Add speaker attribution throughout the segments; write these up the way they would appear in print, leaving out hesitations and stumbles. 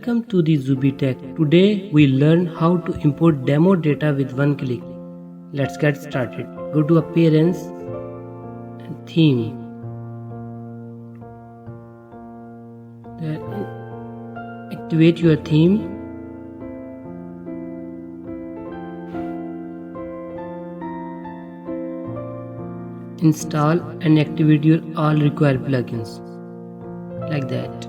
Speaker 1: Welcome to the Zubi Tech. Today we learn how to import demo data with one click. Let's get started. Go to Appearance and Theme. Activate your theme. Install and activate your all required plugins. Like that.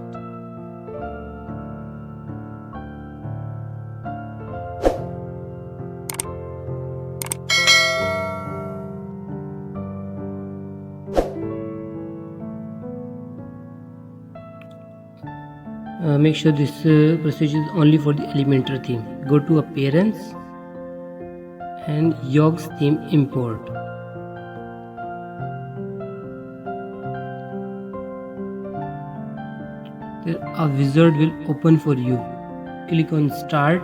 Speaker 1: Make sure this procedure is only for the Elementor theme. Go to Appearance and Yogs theme import. There a wizard will open for you. Click on Start.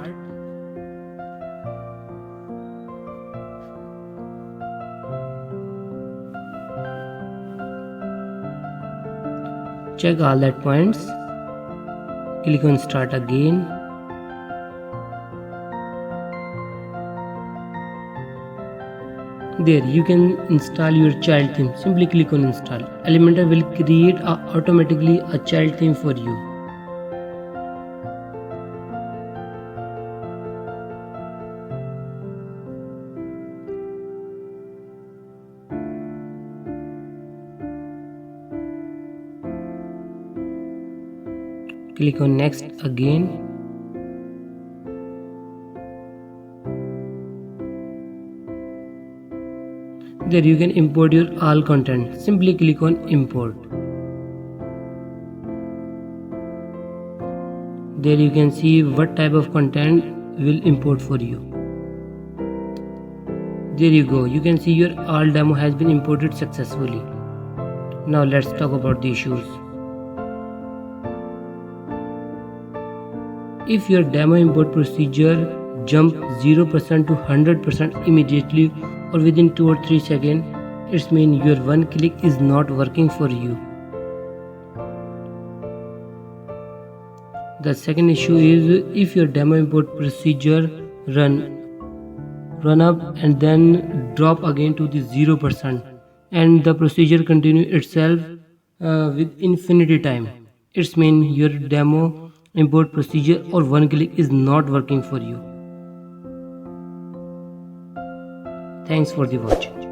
Speaker 1: Check all that points. Click on Start again. There you can install your child theme. Simply click on Install. Elementor will create automatically a child theme for you. Click on Next again. There you can import your all content. Simply click on Import. There you can see what type of content will import for you. There you go. You can see your all demo has been imported successfully. Now let's talk about the issues. If your demo import procedure jump 0% to 100% immediately or within 2 or 3 seconds, it means your one click is not working for you. The second issue is if your demo import procedure run up and then drop again to the 0% and the procedure continue itself with infinity time. It means your demo import procedure or one click is not working for you. Thanks for the watching.